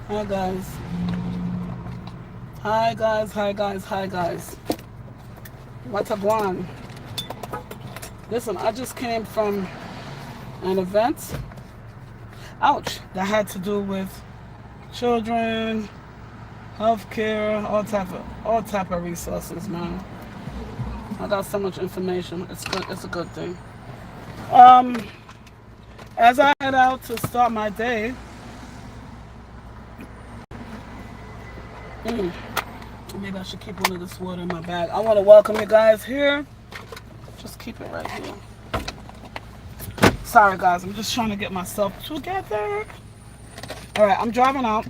Hi guys. Hi guys. Hi guys. Hi guys. What's up, one? Listen, I just came from an event. Ouch! That had to do with children, healthcare, all type of resources, man. I got so much information. It's good. It's a good thing. Um, as I head out to start my day, mm, maybe I should keep one of this water in my bag. I want to welcome you guys here. Just keep it right here. Sorry, guys. I'm just trying to get myself together. All right, I'm driving out,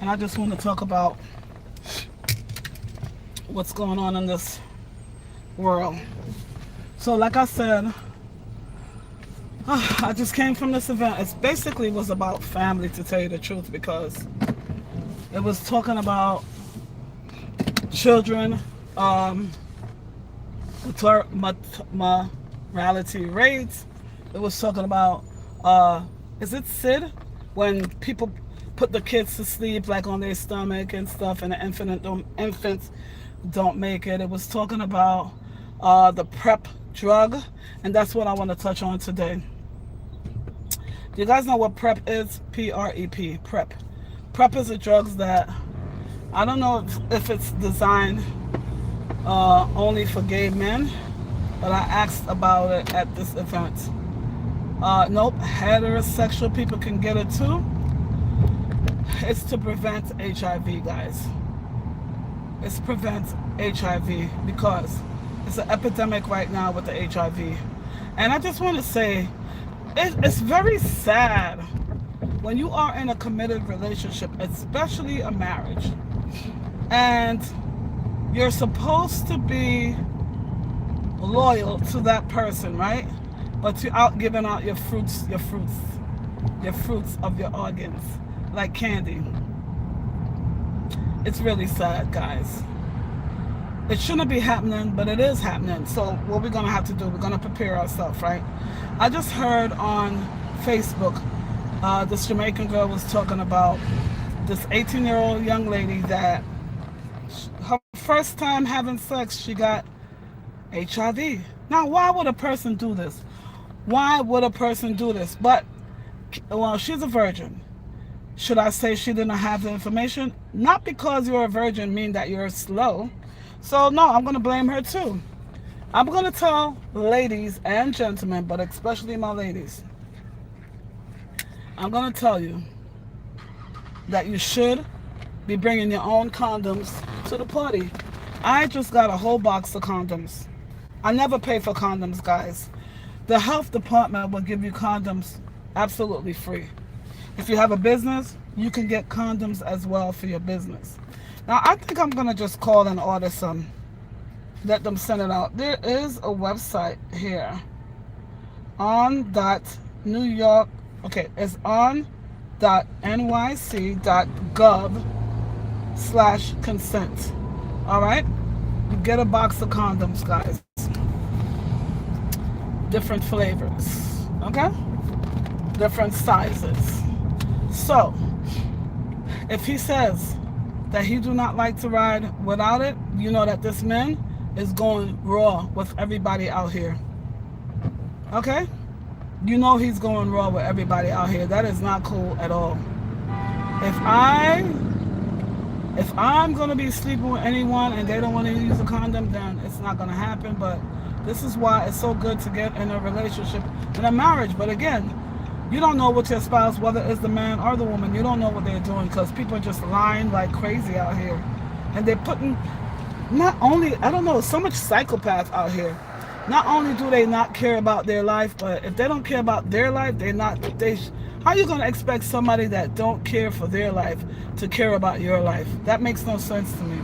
and I just want to talk about what's going on in this world. So, like I said, I just came from this event. It basically was about family, to tell you the truth, because it was talking about children, mortality rates. It was talking about, is it SID? When people put the kids to sleep, like on their stomach and stuff, and the infants don't make it. It was talking about the PrEP drug, and that's what I want to touch on today. Do you guys know what PrEP is? PrEP, PrEP. PrEP is a drug that I don't know if it's designed only for gay men, but I asked about it at this event. Nope, heterosexual people can get it too. It's to prevent HIV, guys. It's to prevent HIV because it's an epidemic right now with the HIV. And I just want to say, it's very sad when you are in a committed relationship, especially a marriage, and you're supposed to be loyal to that person, right? But you're out giving out your fruits of your organs like candy. It's really sad, guys. It shouldn't be happening, but it is happening. So what we're gonna have to do, we're gonna prepare ourselves, right? I just heard on Facebook, this Jamaican girl was talking about this 18-year-old young lady that her first time having sex, she got HIV. Now, why would a person do this? Why would a person do this? But, well, she's a virgin. Should I say she didn't have the information? Not because you're a virgin mean that you're slow. So, no, I'm going to blame her too. I'm going to tell ladies and gentlemen, but especially my ladies, I'm going to tell you that you should be bringing your own condoms to the party. I just got a whole box of condoms. I never pay for condoms, guys. The health department will give you condoms absolutely free. If you have a business, you can get condoms as well for your business. Now, I think I'm going to just call and order some. Let them send it out. There is a website here. On.New York. Okay, it's on.nyc.gov/consent. All right? You get a box of condoms, guys. Different flavors. Okay? Different sizes. So, if he says that he do not like to ride without it, you know that this man is going raw with everybody out here. Okay? You know he's going raw with everybody out here. That is not cool at all. If I'm gonna be sleeping with anyone and they don't want to use a condom, then it's not gonna happen. But this is why it's so good to get in a relationship, in a marriage. But again, you don't know what your spouse, whether it's the man or the woman, you don't know what they're doing, because people are just lying like crazy out here. And they're putting, not only, I don't know, so much psychopath out here. Not only do they not care about their life, but if they don't care about their life, how are you going to expect somebody that don't care for their life to care about your life? That makes no sense to me.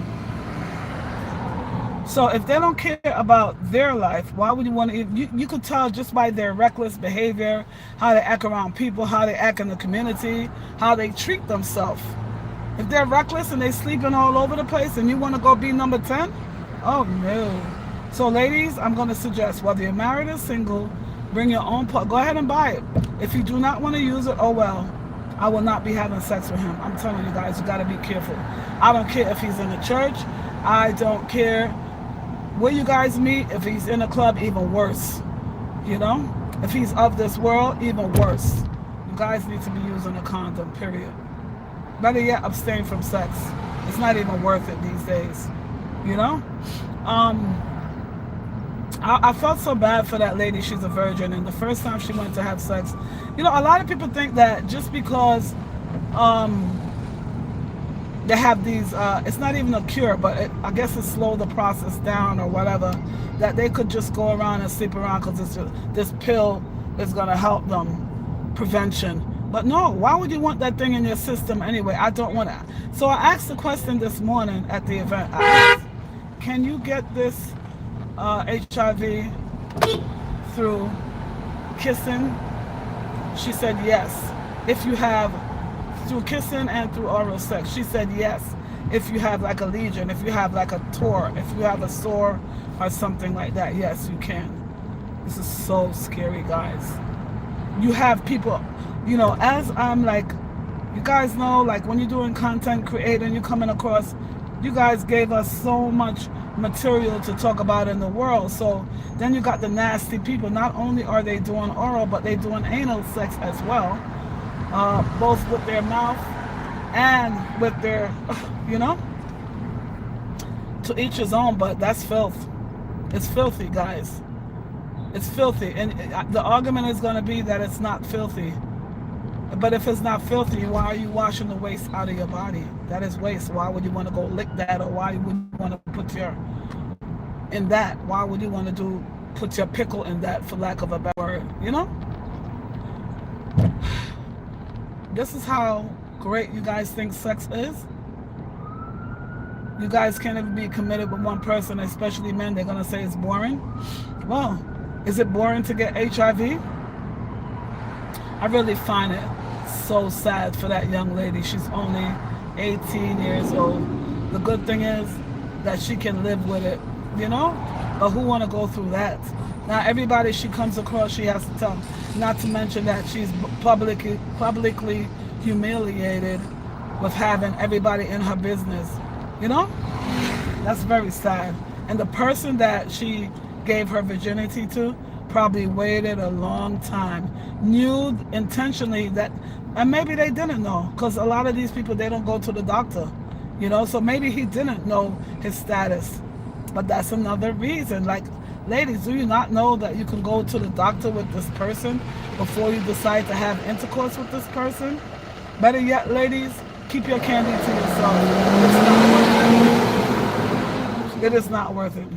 So if they don't care about their life, why would you want to? You could tell just by their reckless behavior, how they act around people, how they act in the community, how they treat themselves. If they're reckless and they sleeping all over the place and you want to go be number 10, oh no. So ladies, I'm going to suggest, whether you're married or single, bring your own pot. Go ahead and buy it. If you do not want to use it, oh well. I will not be having sex with him. I'm telling you guys, you got to be careful. I don't care if he's in the church. I don't care where you guys meet. If he's in a club, even worse. You know? If he's of this world, even worse. You guys need to be using a condom, period. Better yet, abstain from sex. It's not even worth it these days. You know? I felt so bad for that lady. She's a virgin, and the first time she went to have sex, you know, a lot of people think that just because they have these, it's not even a cure, but I guess it slowed the process down or whatever, that they could just go around and sleep around because this pill is going to help them, prevention. But no, why would you want that thing in your system anyway? I don't want that. So I asked the question this morning at the event. I asked, can you get this HIV through kissing? She said yes. If you have through kissing and through oral sex. She said yes. If you have like a lesion, if you have like a tore, if you have a sore or something like that, yes, you can. This is so scary, guys. You have people, you know, as I'm like, you guys know, like when you're doing content creating, you're coming across, you guys gave us so much material to talk about in the world. So then you got the nasty people. Not only are they doing oral, but they doing anal sex as well, both with their mouth and with their, you know, to each his own. But that's filth. It's filthy, guys. It's filthy. And the argument is going to be that it's not filthy. But if it's not filthy, why are you washing the waste out of your body? That is waste. Why would you want to go lick that, or why would you want to put your in that? Why would you want to put your pickle in that, for lack of a better word? You know? This is how great you guys think sex is. You guys can't even be committed with one person, especially men. They're gonna say it's boring. Well, is it boring to get HIV? I really find it so sad for that young lady. She's only 18 years old. The good thing is that she can live with it, you know? But who want to go through that? Now, everybody she comes across, she has to tell. Not to mention that she's publicly humiliated with having everybody in her business, you know? That's very sad. And the person that she gave her virginity to probably waited a long time, knew intentionally that, and maybe they didn't know, because a lot of these people, they don't go to the doctor, you know, so maybe he didn't know his status. But that's another reason. Like, ladies, do you not know that you can go to the doctor with this person before you decide to have intercourse with this person? Better yet, ladies, keep your candy to yourself. It's not worth it. It is not worth it.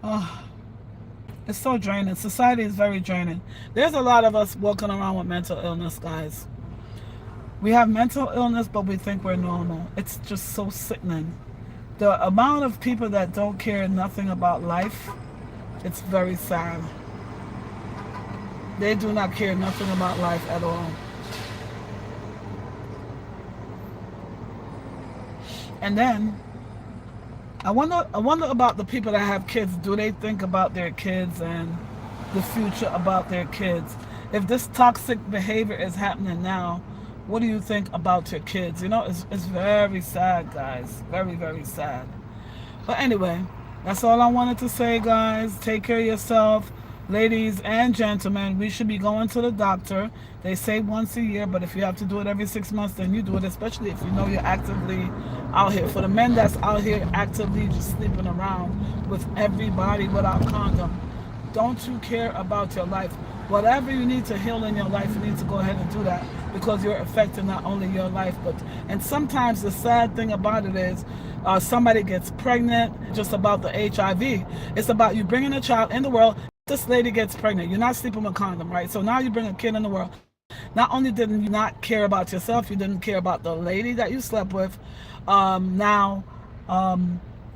Oh, it's so draining. Society is very draining. There's a lot of us walking around with mental illness, guys. We have mental illness, but we think we're normal. It's just so sickening. The amount of people that don't care nothing about life, it's very sad. They do not care nothing about life at all. And then I wonder about the people that have kids. Do they think about their kids and the future about their kids? If this toxic behavior is happening now, what do you think about your kids? You know, it's very sad, guys. Very, very sad. But anyway, that's all I wanted to say, guys. Take care of yourself. Ladies and gentlemen, we should be going to the doctor. They say once a year, but if you have to do it every 6 months, then you do it, especially if you know you're actively out here. For the men that's out here actively just sleeping around with everybody without condom, don't you care about your life? Whatever you need to heal in your life, you need to go ahead and do that, because you're affecting not only your life, but, and sometimes the sad thing about it is somebody gets pregnant. Just about the HIV. It's about you bringing a child in the world. This lady gets pregnant. You're not sleeping with condom, right? So now you bring a kid in the world. Not only didn't you not care about yourself, you didn't care about the lady that you slept with. Now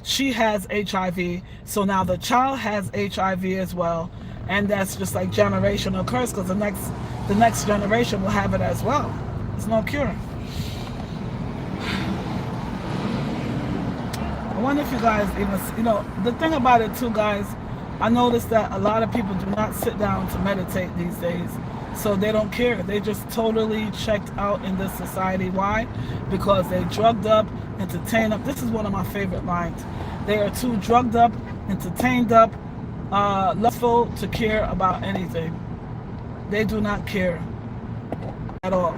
she has HIV, so now the child has HIV as well, and that's just like generational curse, because the next generation will have it as well. There's no cure. I wonder if you guys even, you know, the thing about it too, guys, I noticed that a lot of people do not sit down to meditate these days. So they don't care. They just totally checked out in this society. Why? Because they drugged up, entertained up. This is one of my favorite lines. They are too drugged up, entertained up, lustful to care about anything. They do not care at all.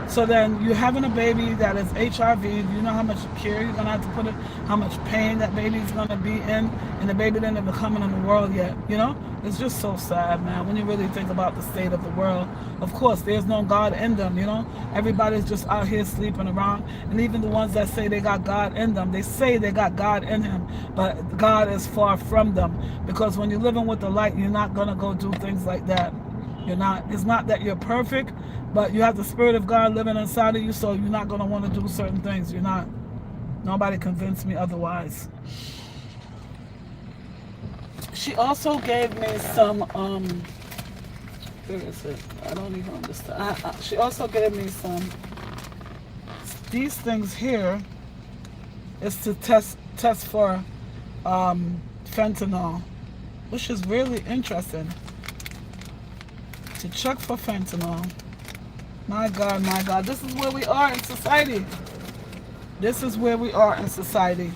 So then you're having a baby that is HIV. You know how much care you're gonna have to put in, how much pain that baby's gonna be in, and the baby didn't even come in the world yet. You know, it's just so sad, man. When you really think about the state of the world, of course, there's no God in them. You know, everybody's just out here sleeping around, and even the ones that say they got God in them, they say they got God in him, but God is far from them. Because when you're living with the light, you're not gonna go do things like that. You're not. It's not that you're perfect, but you have the Spirit of God living inside of you, so you're not going to want to do certain things. You're not. Nobody convinced me otherwise. She also gave me some, where is it? I don't even understand. She also gave me some, these things here is to test for fentanyl, which is really interesting. To check for fentanyl. My God, my God. This is where we are in society. This is where we are in society.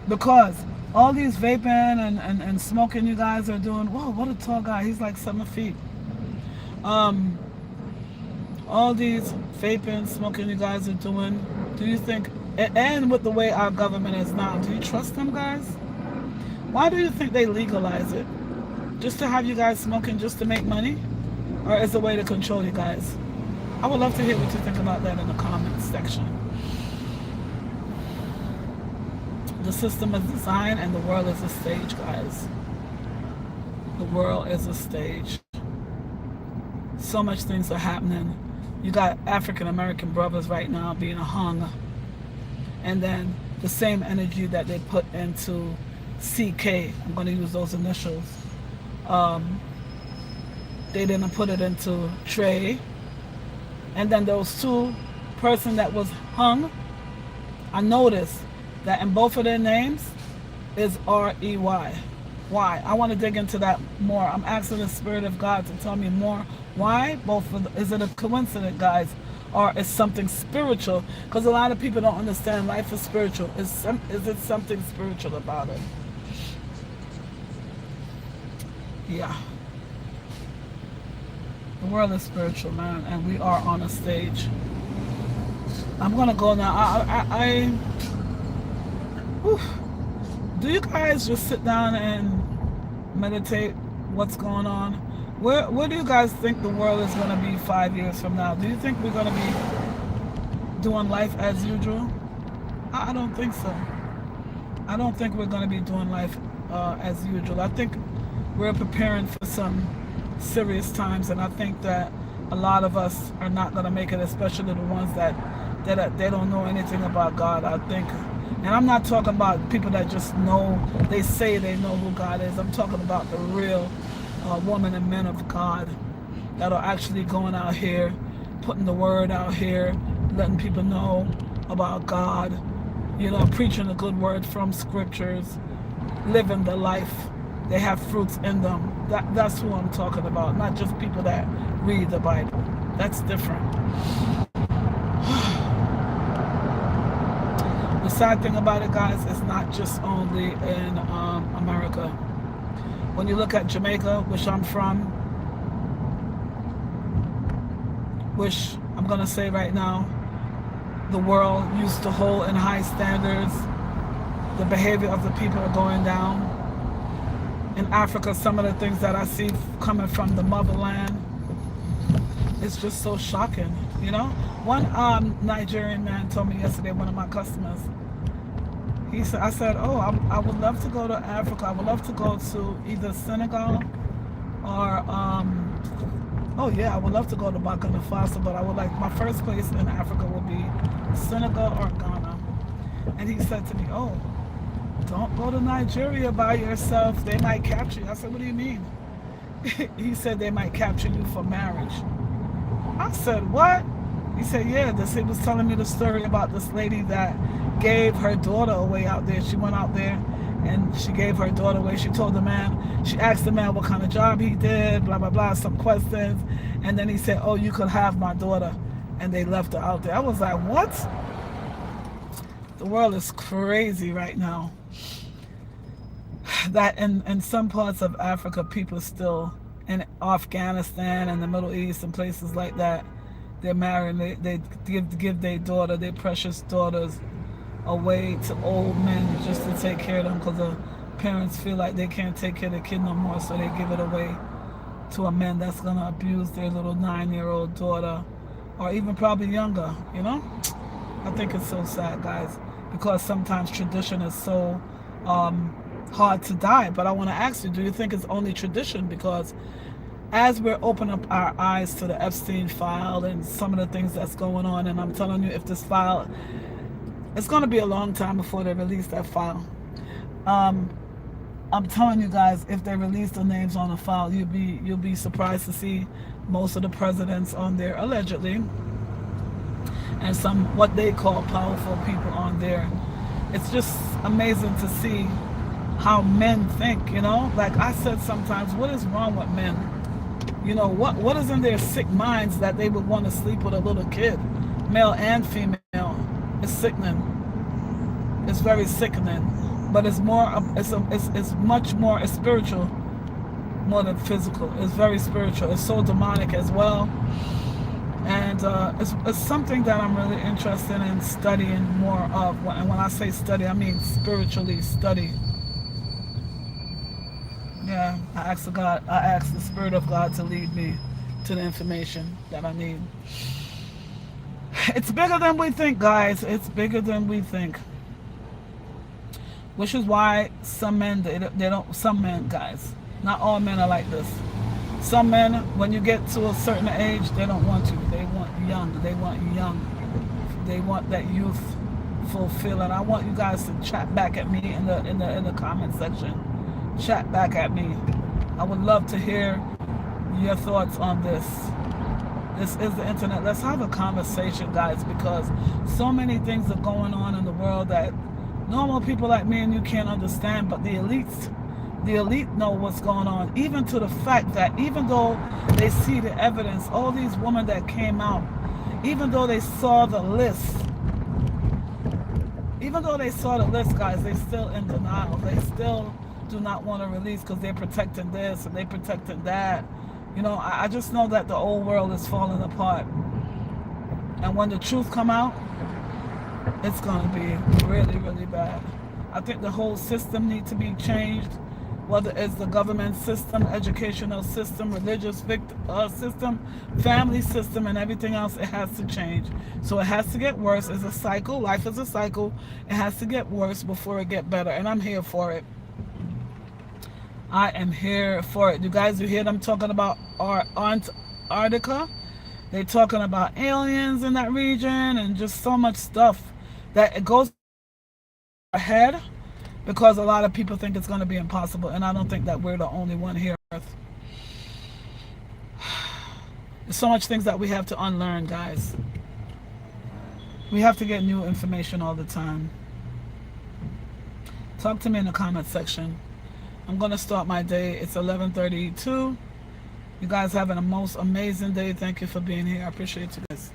Because all these vaping and smoking you guys are doing. Whoa, what a tall guy. He's like 7 feet. All these vaping, smoking you guys are doing. Do you think, and with the way our government is now, do you trust them guys? Why do you think they legalize it? Just to have you guys smoking just to make money? Or is it a way to control you guys? I would love to hear what you think about that in the comments section. The system is designed and the world is a stage, guys. The world is a stage. So much things are happening. You got African American brothers right now being hung. And then the same energy that they put into CK, I'm going to use those initials. They didn't put it into Trey. And then those two person that was hung, I noticed that in both of their names is R-E-Y. Why? I want to dig into that more. I'm asking the Spirit of God to tell me more. Why? Is it a coincidence, guys? Or is something spiritual? Because a lot of people don't understand life is spiritual. Is it something spiritual about it? Yeah. The world is spiritual, man, and we are on a stage. I'm gonna go now. Do you guys just sit down and meditate what's going on? Where do you guys think the world is gonna be 5 years from now? Do you think we're gonna be doing life as usual? I don't think so. I don't think we're gonna be doing life as usual. I think we're preparing for some serious times, and I think that a lot of us are not going to make it, especially the ones that they don't know anything about God. I think, and I'm not talking about people that just know, they say they know who God is. I'm talking about the real women and men of God that are actually going out here, putting the word out here, letting people know about God, you know, preaching a good word from scriptures, living the life. They have fruits in them. That's who I'm talking about, not just people that read the Bible. That's different. The sad thing about it, guys, is not just only in America. When you look at Jamaica, which I'm from, which I'm going to say right now, the world used to hold in high standards. The behavior of the people are going down. In Africa, some of the things that I see coming from the motherland, it's just so shocking, you know? One Nigerian man told me yesterday, one of my customers, I said, oh, I would love to go to Africa. I would love to go to either Senegal or, oh yeah, I would love to go to Burkina Faso, but I would like, my first place in Africa would be Senegal or Ghana. And he said to me, oh, don't go to Nigeria by yourself. They might capture you. I said, what do you mean? He said they might capture you for marriage. I said, what? He said, yeah. He was telling me the story about this lady that gave her daughter away out there. She went out there and she gave her daughter away. She told the man, she asked the man what kind of job he did, blah, blah, blah, some questions. And then he said, oh, you could have my daughter. And they left her out there. I was like, what? The world is crazy right now. That in some parts of Africa, people still, in Afghanistan and the Middle East and places like that, they're married. They give their daughter, their precious daughters, away to old men just to take care of them, because the parents feel like they can't take care of the kid no more, so they give it away to a man that's gonna abuse their little 9-year-old daughter, or even probably younger. You know, I think it's so sad, guys, because sometimes tradition is so hard to die. But I want to ask you, do you think it's only tradition? Because as we're opening up our eyes to the Epstein file and some of the things that's going on, and I'm telling you, if this file, it's going to be a long time before they release that file. I'm telling you guys, if they release the names on the file, you'll be surprised to see most of the presidents on there, allegedly, and some what they call powerful people on there. It's just amazing to see how men think, you know. Like I said, sometimes, what is wrong with men? You know, what is in their sick minds that they would want to sleep with a little kid, male and female? It's sickening. It's very sickening. But it's more, it's much more, it's spiritual more than physical. It's very spiritual. It's so demonic as well. And it's something that I'm really interested in studying more of. And when I say study, I mean spiritually study. Yeah, I ask the Spirit of God to lead me to the information that I need. It's bigger than we think, guys. It's bigger than we think. Which is why some men, they don't, some men, guys, not all men are like this. Some men, when you get to a certain age, they don't want you. They want young. They want young. They want that youth fulfilling. I want you guys to chat back at me in the comment section. Chat back at me. I would love to hear your thoughts on this. This is the internet. Let's have a conversation, guys, because so many things are going on in the world that normal people like me and you can't understand, but the elite know what's going on, even to the fact that even though they see the evidence, all these women that came out, even though they saw the list, guys, they still in denial. They still do not want to release because they're protecting this and they're protecting that. You know, I just know that the old world is falling apart. And when the truth come out, it's going to be really, really bad. I think the whole system needs to be changed, whether it's the government system, educational system, religious system, family system, and everything else. It has to change. So it has to get worse. It's a cycle. Life is a cycle. It has to get worse before it get better. And I'm here for it. I am here for it. You guys, you hear them talking about Antarctica? They're talking about aliens in that region and just so much stuff that it goes ahead because a lot of people think it's going to be impossible, and I don't think that we're the only one here on Earth. There's so much things that we have to unlearn, guys. We have to get new information all the time. Talk to me in the comment section. I'm going to start my day. It's 11:32. You guys having a most amazing day. Thank you for being here. I appreciate you guys.